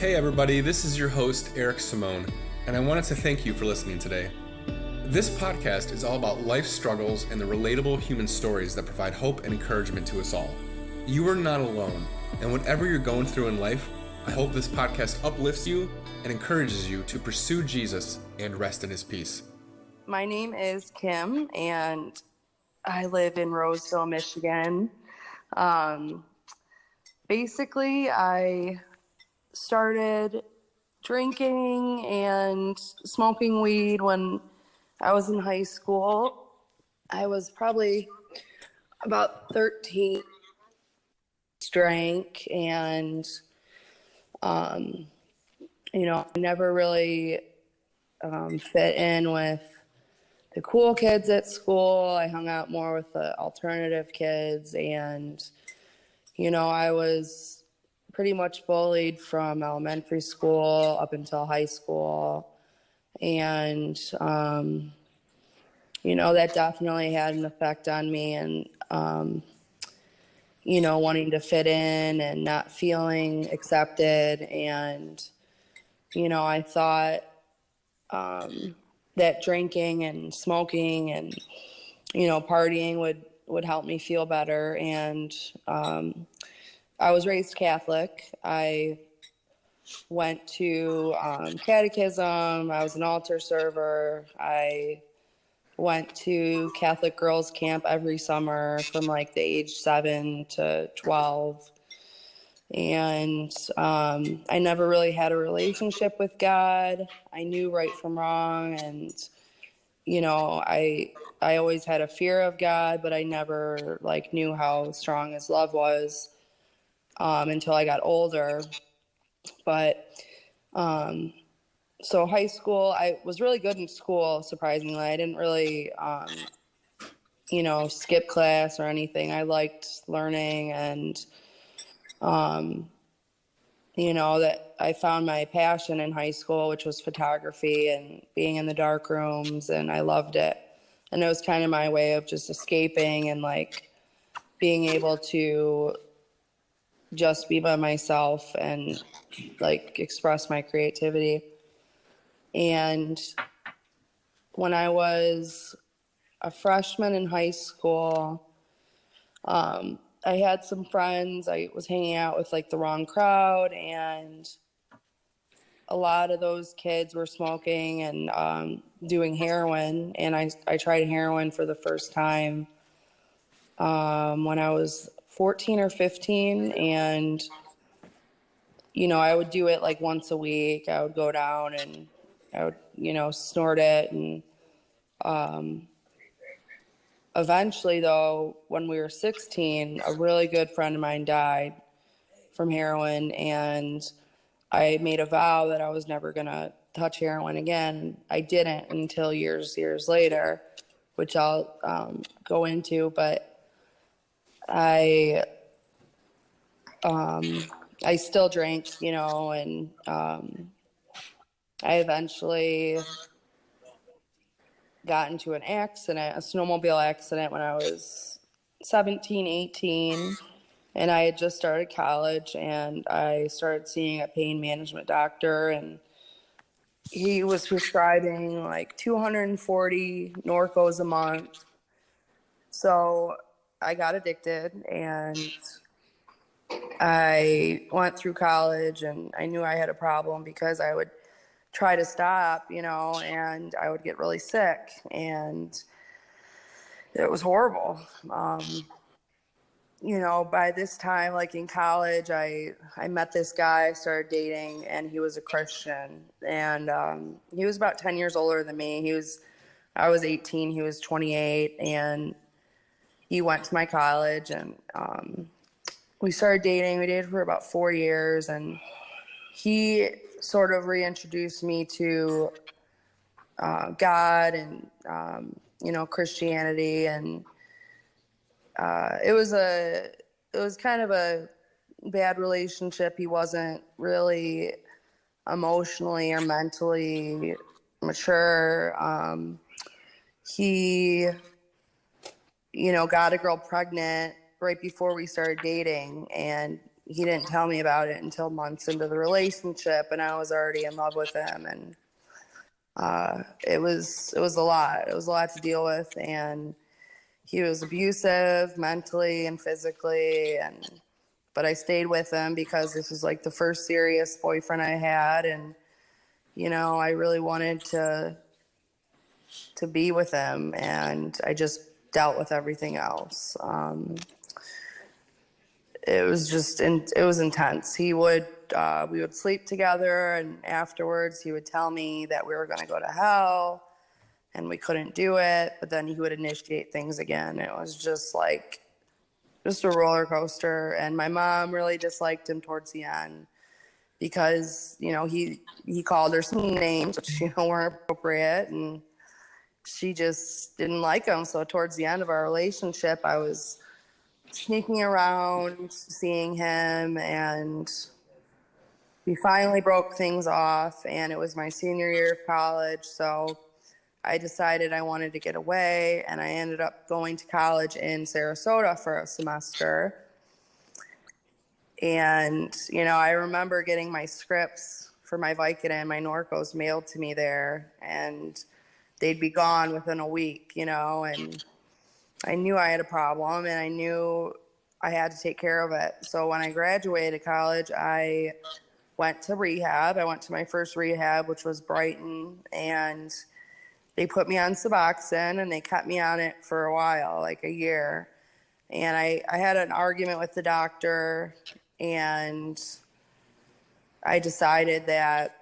Hey everybody, this is your host, Eric Simone, and I wanted to thank you for listening today. This podcast is all about life struggles and the relatable human stories that provide hope and encouragement to us all. You are not alone, and whatever you're going through in life, I hope this podcast uplifts you and encourages you to pursue Jesus and rest in his peace. My name is Kim, and I live in Roseville, Michigan. Basically, I started drinking and smoking weed when I was in high school. I was probably about 13, drank, and I never really fit in with the cool kids at school. I hung out more with the alternative kids, and I was pretty much bullied from elementary school up until high school. And, that definitely had an effect on me, and, wanting to fit in and not feeling accepted. And, I thought that drinking and smoking and, partying would help me feel better. And I was raised Catholic. I went to catechism. I was an altar server. I went to Catholic girls camp every summer from like the age 7 to 12. And I never really had a relationship with God. I knew right from wrong. And, I always had a fear of God, but I never knew how strong his love was until I got older. But so high school, I was really good in school, surprisingly. I didn't really, skip class or anything. I liked learning, and, that I found my passion in high school, which was photography and being in the dark rooms, and I loved it. And it was kind of my way of just escaping and being able to just be by myself and express my creativity. And when I was a freshman in high school, I had some friends. I was hanging out with the wrong crowd, and a lot of those kids were smoking and doing heroin. And I tried heroin for the first time when I was 14 or 15, and I would do it once a week. I would go down and I would snort it. And eventually, though, when we were 16, a really good friend of mine died from heroin, and I made a vow that I was never gonna touch heroin again. I didn't until years later, which I'll go into. But I still drank, and I eventually got into a snowmobile accident when I was 17, 18, and I had just started college, and I started seeing a pain management doctor, and he was prescribing 240 Norcos a month. So I got addicted, and I went through college, and I knew I had a problem because I would try to stop, and I would get really sick, and it was horrible. By this time, in college, I met this guy, I started dating, and he was a Christian, and he was about 10 years older than me. I was 18, he was 28, and he went to my college, and we started dating. We dated for about 4 years, and he sort of reintroduced me to God and, Christianity. And it was kind of a bad relationship. He wasn't really emotionally or mentally mature. He, got a girl pregnant right before we started dating, and he didn't tell me about it until months into the relationship, and I was already in love with him. And it was a lot. It was a lot to deal with, and he was abusive mentally and physically. But I stayed with him because this was like the first serious boyfriend I had, and I really wanted to be with him, and I just dealt with everything else. It was intense. We would sleep together, and afterwards he would tell me that we were going to go to hell and we couldn't do it, but then he would initiate things again. It was just a roller coaster. And my mom really disliked him towards the end because, he called her some names which, weren't appropriate, and she just didn't like him. So towards the end of our relationship, I was sneaking around, seeing him, and we finally broke things off, and it was my senior year of college. So I decided I wanted to get away, and I ended up going to college in Sarasota for a semester. And, I remember getting my scripts for my Vicodin, my Norcos, mailed to me there, and they'd be gone within a week, and I knew I had a problem, and I knew I had to take care of it. So when I graduated college, I went to rehab. I went to my first rehab, which was Brighton, and they put me on Suboxone, and they kept me on it for a while, like a year. And I had an argument with the doctor, and I decided that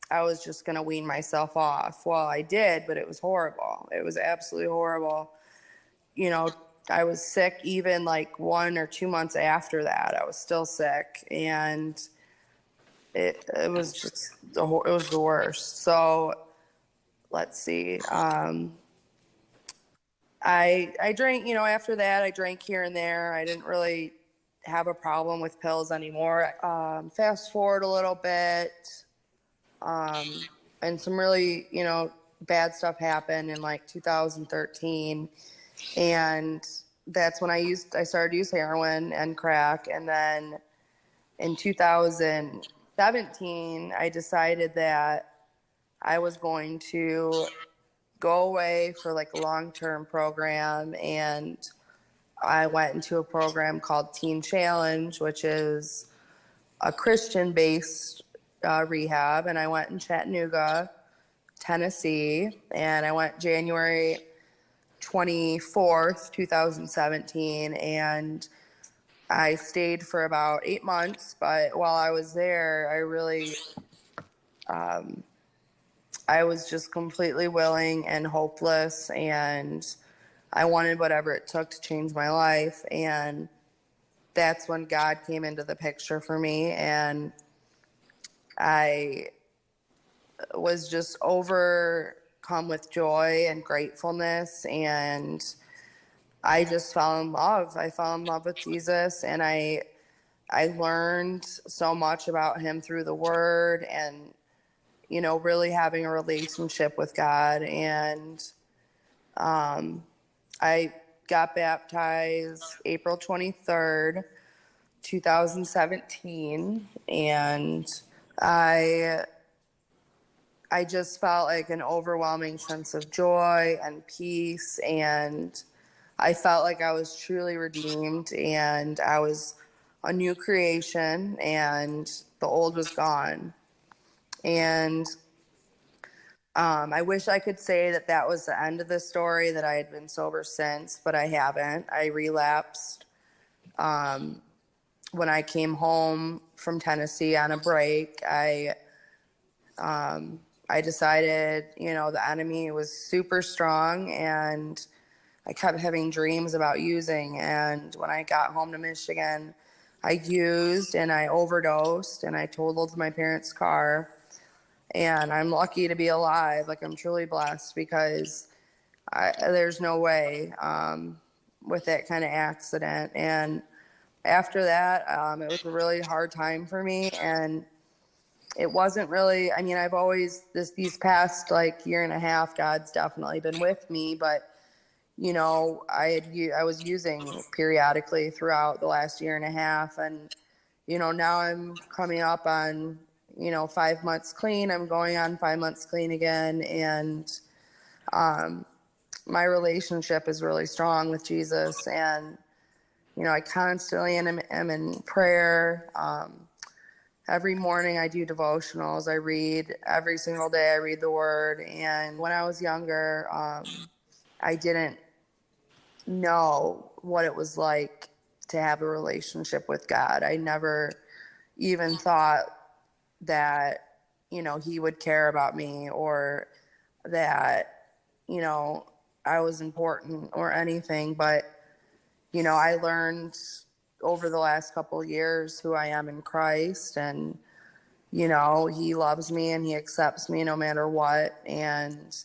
I was just going to wean myself off. Well, I did, but it was horrible. It was absolutely horrible. I was sick even like 1 or 2 months after that. I was still sick, and it was just it was the worst. So let's see. I drank, after that I drank here and there. I didn't really have a problem with pills anymore. Fast forward a little bit, and some really, bad stuff happened in like 2013. And that's when I started to use heroin and crack. And then in 2017, I decided that I was going to go away for like a long-term program. And I went into a program called Teen Challenge, which is a Christian-based rehab. And I went in Chattanooga, Tennessee, and I went January 24th, 2017, and I stayed for about 8 months. But while I was there, I was just completely willing and hopeless, and I wanted whatever it took to change my life. And that's when God came into the picture for me, and I was just overcome with joy and gratefulness, and I just fell in love. I fell in love with Jesus, and I learned so much about him through the word, and really having a relationship with God. And I got baptized April 23rd, 2017, and I just felt like an overwhelming sense of joy and peace, and I felt like I was truly redeemed, and I was a new creation, and the old was gone. And I wish I could say that that was the end of the story, that I had been sober since, but I haven't. I relapsed when I came home from Tennessee on a break. I decided, the enemy was super strong, and I kept having dreams about using. And when I got home to Michigan, I used and I overdosed, and I totaled my parents' car. And I'm lucky to be alive. Like, I'm truly blessed, because there's no way with that kind of accident. And after that, it was a really hard time for me. And it wasn't really, I've always, these past like year and a half, God's definitely been with me, but I was using periodically throughout the last year and a half, and now I'm coming up on, 5 months clean. I'm going on 5 months clean again. And my relationship is really strong with Jesus. And, I constantly am in prayer. Every morning I do devotionals. I read every single day. I read the word. And when I was younger, I didn't know what it was like to have a relationship with God. I never even thought that, he would care about me, or that, I was important or anything. But, I learned over the last couple of years who I am in Christ, and, he loves me and he accepts me no matter what. And,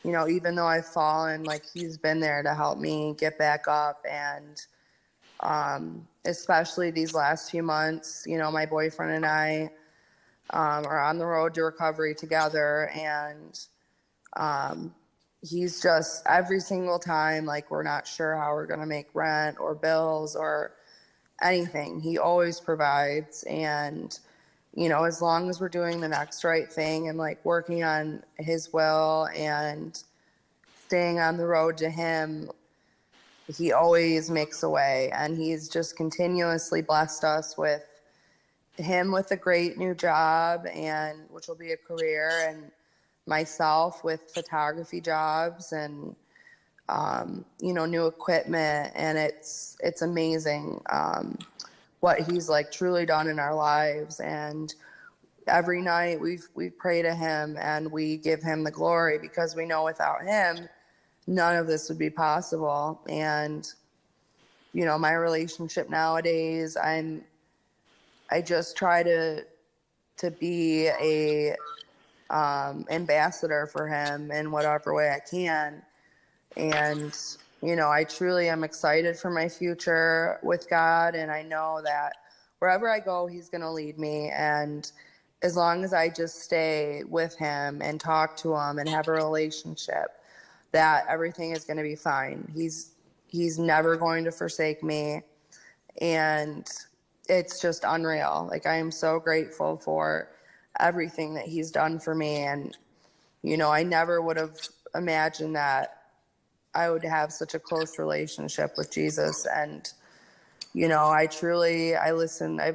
even though I've fallen, like, he's been there to help me get back up. And especially these last few months, my boyfriend and I are on the road to recovery together. And he's just, every single time, like, we're not sure how we're going to make rent or bills or anything, he always provides. And, as long as we're doing the next right thing and, like, working on his will and staying on the road to him, he always makes a way. And he's just continuously blessed us with a great new job, and which will be a career, and myself with photography jobs, and new equipment. And it's amazing what he's, like, truly done in our lives. And every night we pray to him and we give him the glory, because we know without him none of this would be possible. And my relationship nowadays, I just try to be a ambassador for him in whatever way I can. And I truly am excited for my future with God, and I know that wherever I go, he's going to lead me. And as long as I just stay with him and talk to him and have a relationship, that everything is going to be fine. He's never going to forsake me. And it's just unreal. Like, I am so grateful for everything that he's done for me. And, I never would have imagined that I would have such a close relationship with Jesus. And, I've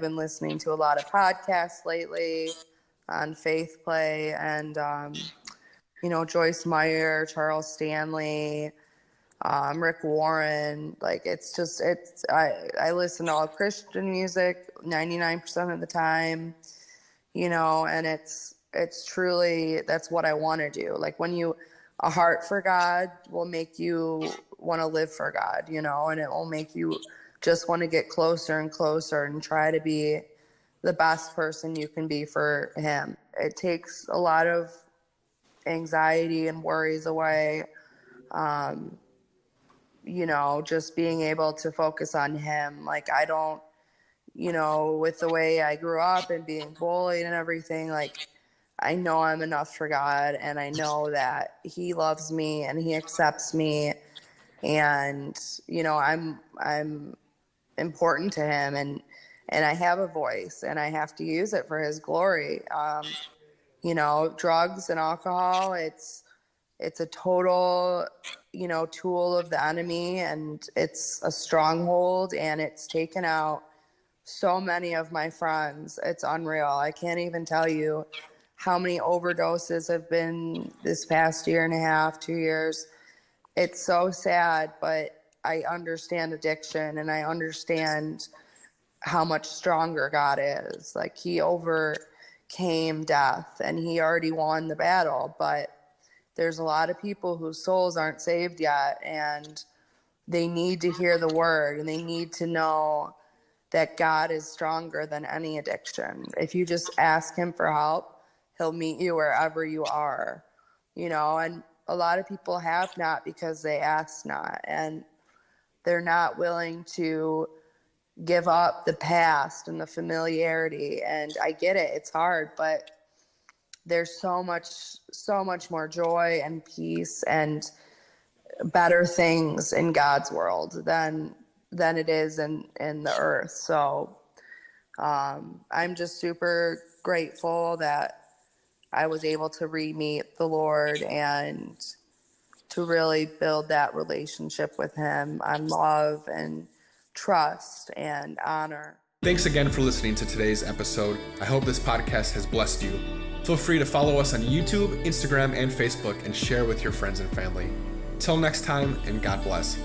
been listening to a lot of podcasts lately on Faith Play, and, Joyce Meyer, Charles Stanley, Rick Warren. Like, I listen to all Christian music 99% of the time, and it's truly, that's what I want to do. Like, a heart for God will make you want to live for God, and it will make you just want to get closer and closer and try to be the best person you can be for him. It takes a lot of anxiety and worries away. Just being able to focus on him. Like, I don't, with the way I grew up and being bullied and everything, like, I know I'm enough for God, and I know that he loves me and he accepts me. And, I'm important to him, and I have a voice, and I have to use it for his glory. Drugs and alcohol, it's a total, tool of the enemy, and it's a stronghold, and it's taken out so many of my friends. It's unreal. I can't even tell you how many overdoses have been this past year and a half, 2 years. It's so sad, but I understand addiction, and I understand how much stronger God is. Like, he overcame death, and he already won the battle. But there's a lot of people whose souls aren't saved yet, and they need to hear the word, and they need to know that God is stronger than any addiction. If you just ask him for help, he'll meet you wherever you are, and a lot of people have not because they ask not, and they're not willing to give up the past and the familiarity. And I get it. It's hard, but there's so much more joy and peace and better things in God's world than it is in the earth. So I'm just super grateful that I was able to re-meet the Lord and to really build that relationship with him on love and trust and honor. Thanks again for listening to today's episode. I hope this podcast has blessed you. Feel free to follow us on YouTube, Instagram, and Facebook and share with your friends and family. Till next time, and God bless.